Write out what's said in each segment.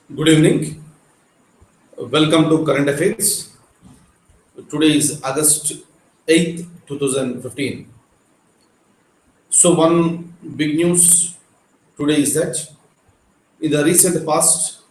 Good evening. Welcome to Current Affairs. Today is August 8th, 2015. So, one big news today is that in the recent past,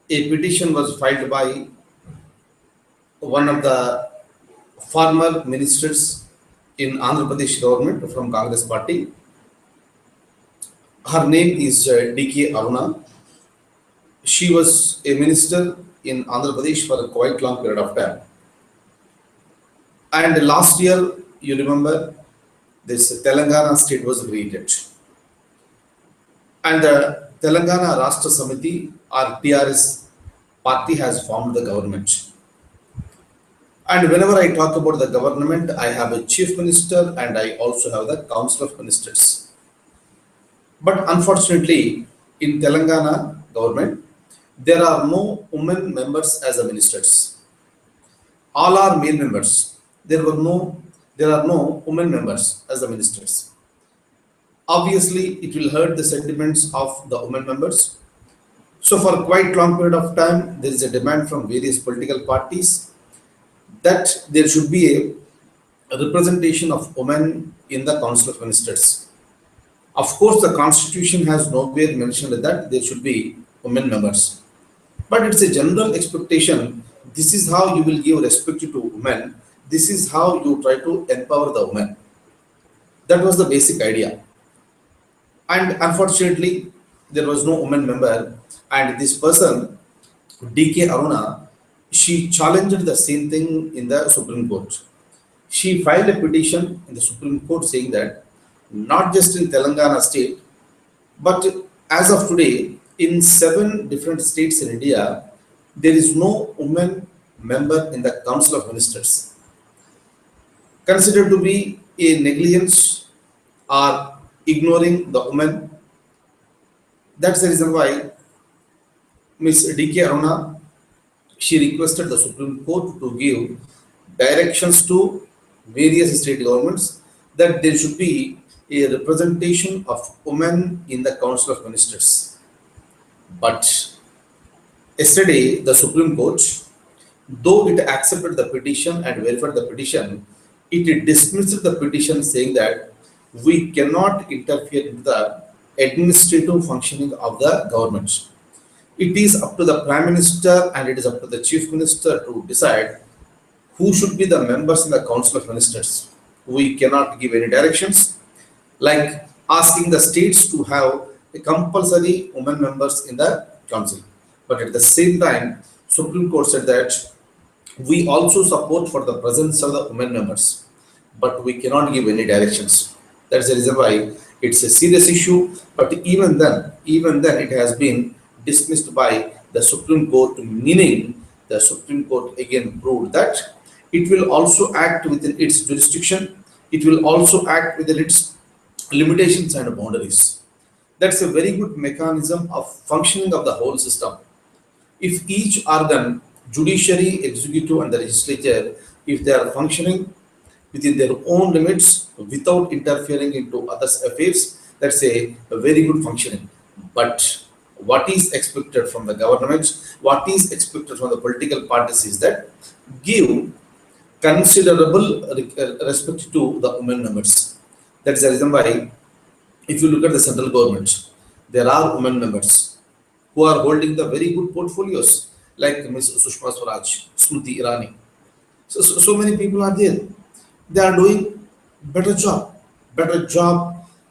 a petition was filed by one of the former ministers in Andhra Pradesh government from Congress party. Her name is D.K. Aruna. She was a minister in Andhra Pradesh for a quite long period of time. And last year, you remember, this Telangana state was created. And the Telangana Rashtra Samiti or TRS party has formed the government. And whenever I talk about the government, I have a chief minister and I also have the council of ministers. But unfortunately, in Telangana government, there are no women members as the ministers. All are male members. There are no women members as the ministers. Obviously, it will hurt the sentiments of the women members. So, for quite long period of time, there is a demand from various political parties that there should be a representation of women in the Council of Ministers. Of course, the Constitution has nowhere mentioned that there should be women members, but it's a general expectation. This is how you will give respect to women. This is how you try to empower the women. That was the basic idea. And unfortunately, there was no woman member, and this person, DK Aruna, she challenged the same thing in the Supreme Court. She filed a petition in the Supreme Court saying that not just in Telangana state, but as of today, in 7 different states in India, there is no woman member in the Council of Ministers. Considered to be a negligence or ignoring the women. That's the reason why Ms. D.K. Aruna, she requested the Supreme Court to give directions to various state governments that there should be a representation of women in the Council of Ministers. But yesterday, the Supreme Court, though it accepted the petition and verified the petition, it dismissed the petition saying that we cannot interfere in the administrative functioning of the government. It is up to the Prime Minister and it is up to the Chief Minister to decide who should be the members in the Council of Ministers. We cannot give any directions, like asking the states to have a compulsory women members in the council. But at the same time, Supreme Court said that we also support for the presence of the women members, but we cannot give any directions. That's the reason why it's a serious issue. But even then, it has been dismissed by the Supreme Court, meaning the Supreme Court again proved that it will also act within its jurisdiction. It will also act within its limitations and boundaries. That's a very good mechanism of functioning of the whole system. If each organ, judiciary, executive, and the legislature, if they are functioning within their own limits without interfering into others' affairs, that's a very good functioning. But what is expected from the government, what is expected from the political parties is that give considerable respect to the women members. That's the reason why, if you look at the central government, there are women members who are holding the very good portfolios, like Ms. Sushma Swaraj, Smriti Irani. So many people are there. They are doing better job,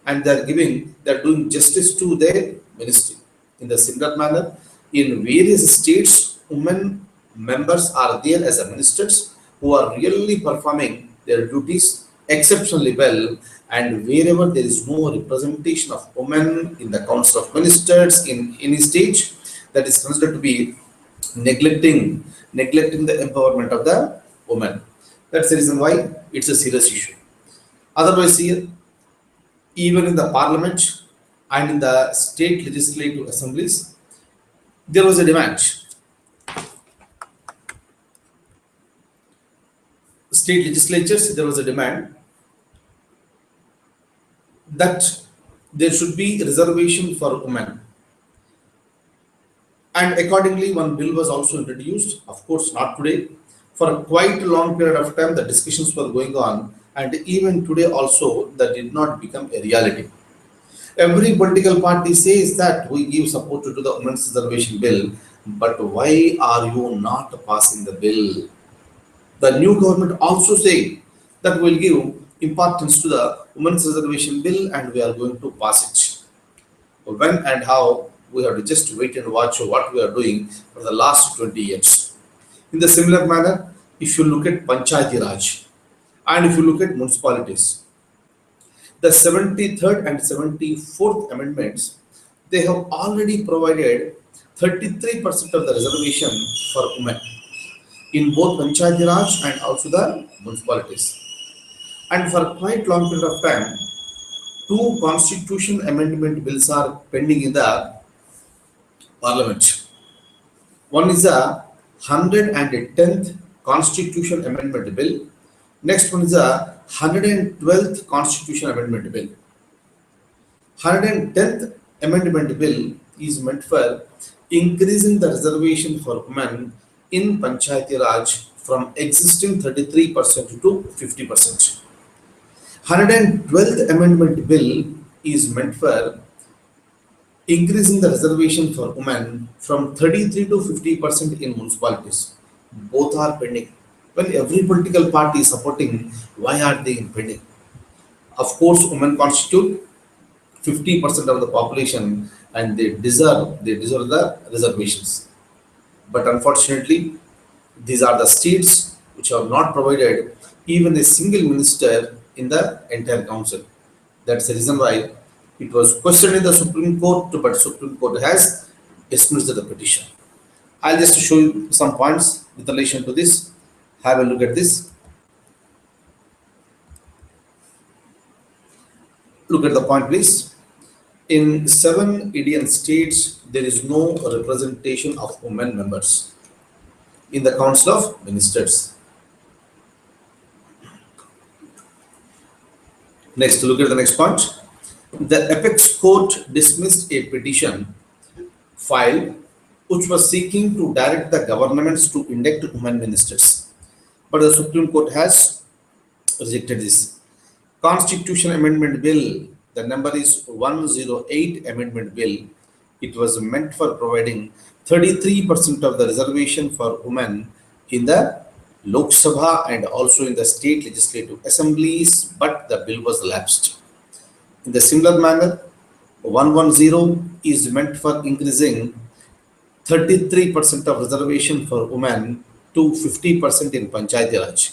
and they are doing justice to their ministry. In the similar manner, in various states, women members are there as a ministers who are really performing their duties exceptionally well. And wherever there is no representation of women in the Council of Ministers in any stage, that is considered to be neglecting the empowerment of the woman. That's the reason why it's a serious issue. Otherwise, here, even in the parliament and in the state legislative assemblies, there was a demand. State legislatures, there was a demand that there should be reservation for women. And accordingly, one bill was also introduced, of course, not today. For a quite long period of time, the discussions were going on, and even today also, that did not become a reality. Every political party says that we give support to the Women's Reservation Bill, but why are you not passing the bill? The new government also say that we'll give importance to the Women's Reservation Bill and we are going to pass it. When and how, we have to just wait and watch what we are doing for the last 20 years. In the similar manner, if you look at Panchayati Raj and if you look at municipalities, the 73rd and 74th amendments, they have already provided 33% of the reservation for women in both Panchayati Raj and also the municipalities. And for quite long period of time, two constitution amendment bills are pending in the parliament. One is a 110th Constitution Amendment Bill. Next one is a 112th Constitution Amendment Bill. 110th Amendment Bill is meant for increasing the reservation for women in Panchayati Raj from existing 33% to 50%. 112th Amendment Bill is meant for increasing the reservation for women from 33 to 50% in municipalities. Both are pending. When every political party is supporting, why are they pending? Of course, women constitute 50% of the population and they deserve the reservations. But unfortunately, these are the states which have not provided even a single minister in the entire council. That's the reason why it was questioned in the Supreme Court, but Supreme Court has dismissed the petition. I'll just show you some points with relation to this. Have a look at this. Look at the point, please. In 7 Indian states, there is no representation of women members in the Council of Ministers. Next, look at the next point. The apex court dismissed a petition filed which was seeking to direct the governments to induct women ministers. But the Supreme Court has rejected this. Constitution Amendment Bill, the number is 108 Amendment Bill. It was meant for providing 33% of the reservation for women in the Lok Sabha and also in the state legislative assemblies, but the bill was lapsed. In the similar manner, 110 is meant for increasing 33% of reservation for women to 50% in Panchayati Raj,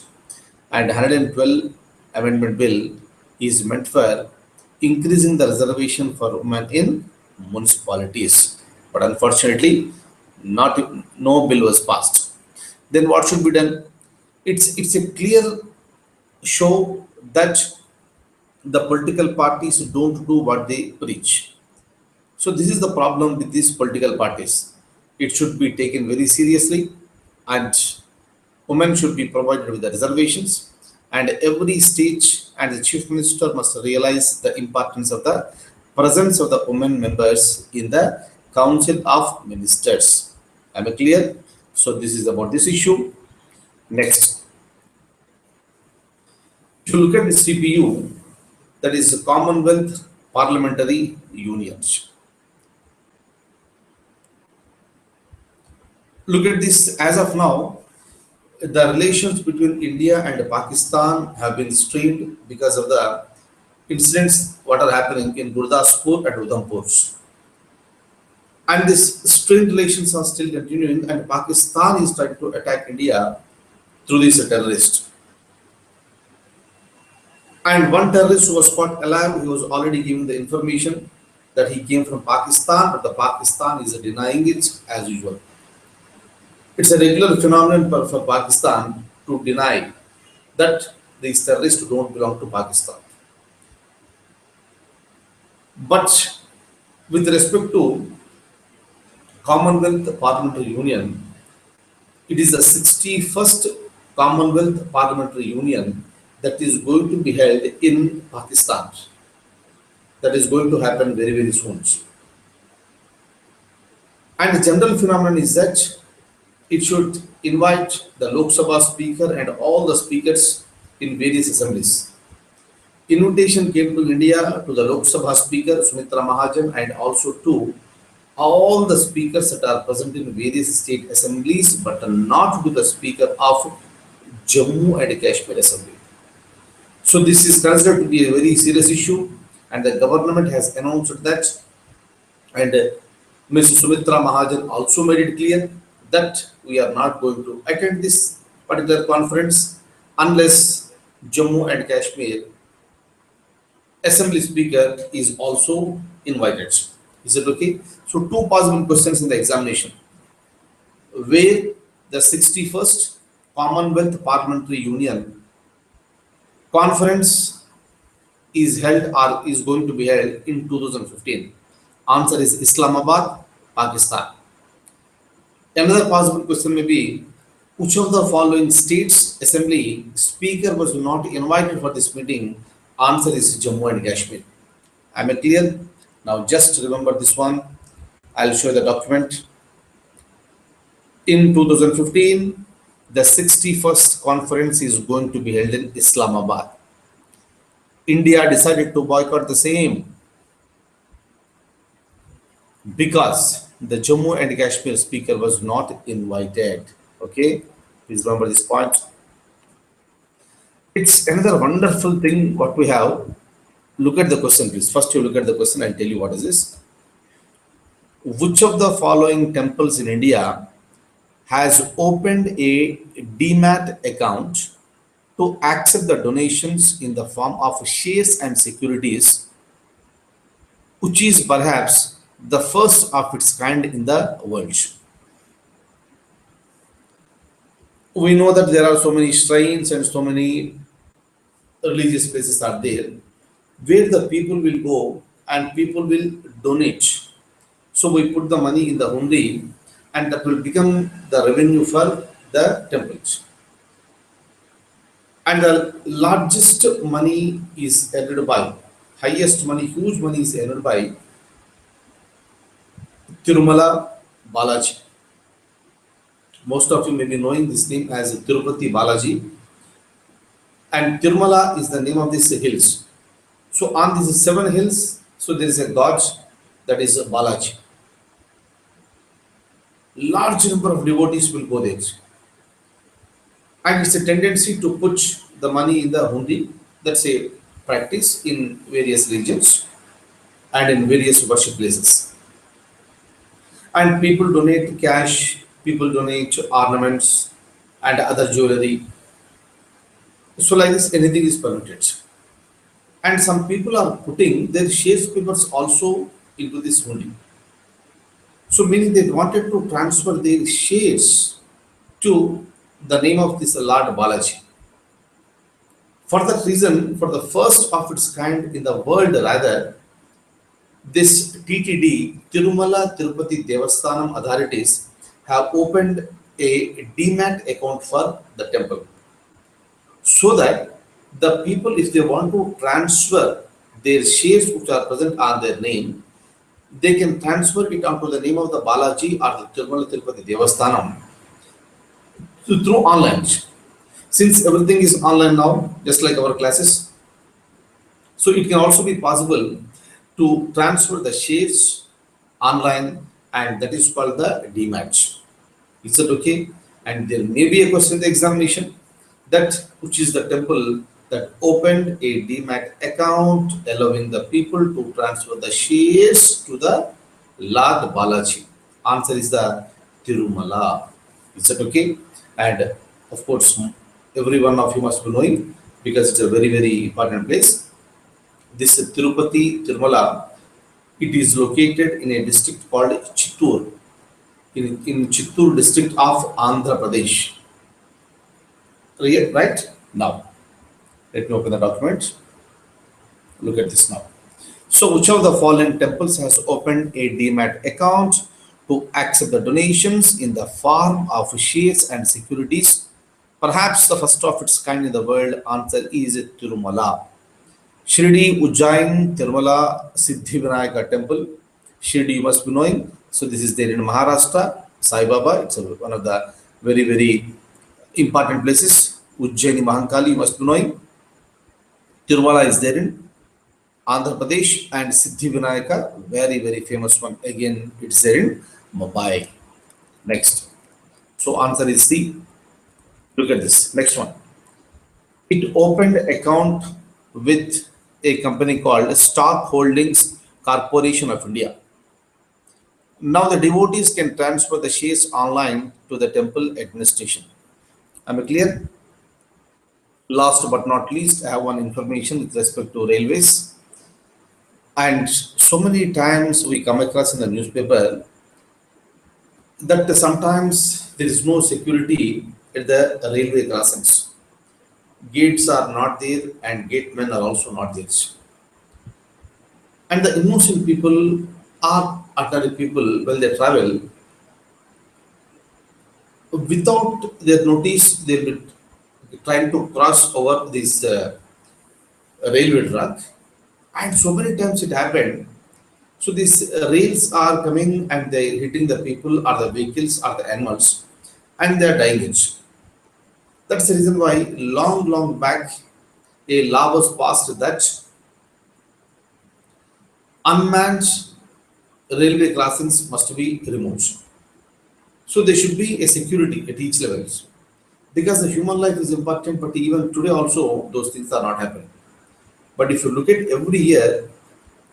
and 112 Amendment Bill is meant for increasing the reservation for women in municipalities. But unfortunately, no bill was passed. Then what should be done? It's a clear show that the political parties don't do what they preach. So this is the problem with these political parties. It should be taken very seriously, and women should be provided with the reservations, and every state and the chief minister must realize the importance of the presence of the women members in the Council of Ministers. Am I clear? So this is about this issue. Next, if you look at the CPU, that is Commonwealth Parliamentary Unions. Look at this. As of now, the relations between India and Pakistan have been strained because of the incidents what are happening in Gurdaspur and Udhampur. And these strained relations are still continuing, and Pakistan is trying to attack India through these terrorists. And one terrorist who was caught alive, he was already giving the information that he came from Pakistan, but the Pakistan is denying it as usual. It's a regular phenomenon for Pakistan to deny that these terrorists don't belong to Pakistan. But with respect to Commonwealth Parliamentary Union, it is the 61st Commonwealth Parliamentary Union that is going to be held in Pakistan. That is going to happen very, very soon. And the general phenomenon is that it should invite the Lok Sabha speaker and all the speakers in various assemblies. Invitation came to India to the Lok Sabha speaker Sumitra Mahajan and also to all the speakers that are present in various state assemblies, but not to the speaker of Jammu and Kashmir Assembly. So this is considered to be a very serious issue, and the government has announced that, and Ms. Sumitra Mahajan also made it clear that we are not going to attend this particular conference unless Jammu and Kashmir Assembly Speaker is also invited. Is it okay? So two possible questions in the examination. Where the 61st Commonwealth Parliamentary Union Conference is held or is going to be held in 2015? Answer is Islamabad, Pakistan. Another possible question may be, which of the following states assembly speaker was not invited for this meeting? Answer is Jammu and Kashmir. Am I clear? Now just remember this one. I'll show you the document. In 2015, the 61st conference is going to be held in Islamabad. India decided to boycott the same because the Jammu and Kashmir speaker was not invited. Okay, please remember this point. It's another wonderful thing what we have. Look at the question, please. First, you look at the question. I'll tell you what is this. Which of the following temples in India has opened a demat account to accept the donations in the form of shares and securities, which is perhaps the first of its kind in the world? We know that there are so many shrines and so many religious places are there where the people will go and people will donate. So we put the money in the hundi and that will become the revenue for the temples. And the largest money is earned by, highest money, huge money is earned by Tirumala Balaji. Most of you may be knowing this name as Tirupati Balaji. And Tirumala is the name of these hills. So on these 7 hills, so there is a god that is Balaji. Large number of devotees will go there. And it's a tendency to put the money in the hundi. That's a practice in various regions and in various worship places. And people donate cash, people donate ornaments and other jewelry. So like this, anything is permitted. And some people are putting their shares papers also into this hundi. So meaning they wanted to transfer their shares to the name of this Lord Balaji. For that reason, for the first of its kind in the world rather, this TTD, Tirumala Tirupati Devasthanam authorities have opened a demat account for the temple. So that the people, if they want to transfer their shares which are present on their name, they can transfer it onto the name of the Balaji or the Tirumala Tirupati Devasthanam through online. Since everything is online now, just like our classes, so it can also be possible to transfer the shares online, and that is called the demat. Is it okay? And there may be a question in the examination that which is the temple that opened a demat account allowing the people to transfer the shares to the Lord Balaji. Answer is the Tirumala. Is that okay? And of course, every one of you must be knowing because it's a very, very important place. This Tirupati Tirumala, it is located in a district called Chittoor, in Chittoor district of Andhra Pradesh. Right? Now, let me open the document. Look at this now. So, which of the following temples has opened a demat account to accept the donations in the form of shares and securities? Perhaps the first of its kind in the world. Answer is Tirumala. Shirdi Ujjain Tirumala Siddhi Vinayaka temple, Shirdi you must be knowing. So this is there in Maharashtra. Sai Baba, it's one of the very, very important places. Ujjaini Mahankali you must be knowing. Tirumala is there in Andhra Pradesh, and Siddhi Vinayaka, very, very famous one. Again, it's there in Mumbai. Next. So answer is C. Look at this. Next one. It opened account with a company called Stock Holdings Corporation of India. Now the devotees can transfer the shares online to the temple administration. Am I clear? Last but not least, I have one information with respect to railways. And so many times we come across in the newspaper that sometimes there is no security at the railway crossings. Gates are not there and gatemen are also not there. And the innocent people are ordinary people when they travel without their notice, they'll be trying to cross over this railway track. And so many times it happened. So these rails are coming and they're hitting the people or the vehicles or the animals and they're dying it. That's the reason why long, long back a law was passed that unmanned railway crossings must be removed. So there should be a security at each level because the human life is important, but even today also those things are not happening. But if you look at every year,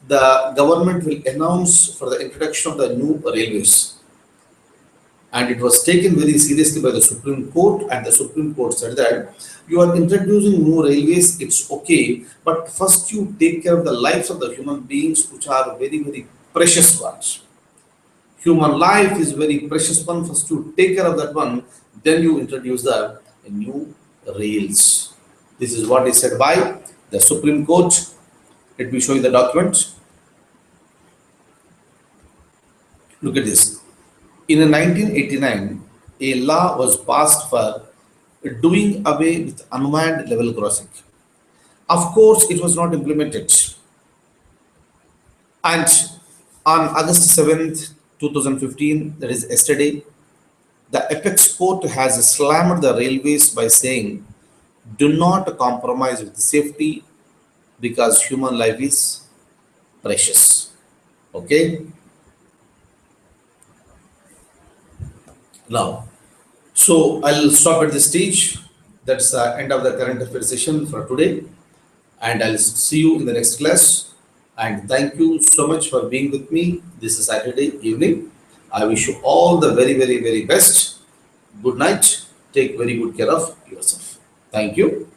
the government will announce for the introduction of the new railways. And it was taken very seriously by the Supreme Court, and the Supreme Court said that you are introducing new railways, it's okay, but first you take care of the lives of the human beings, which are very, very precious ones. Human life is very precious one. First you take care of that one, then you introduce the new rails. This is what is said by the Supreme Court. Let me show you the document. Look at this. In 1989, a law was passed for doing away with unmanned level crossing. Of course, it was not implemented. And on August 7th, 2015, that is yesterday, the apex court has slammed the railways by saying, do not compromise with safety because human life is precious. Okay? Now, so I'll stop at this stage. That's the end of the current affairs session for today. And I'll see you in the next class. And thank you so much for being with me this Saturday evening. I wish you all the very, very, very best. Good night. Take very good care of yourself. Thank you.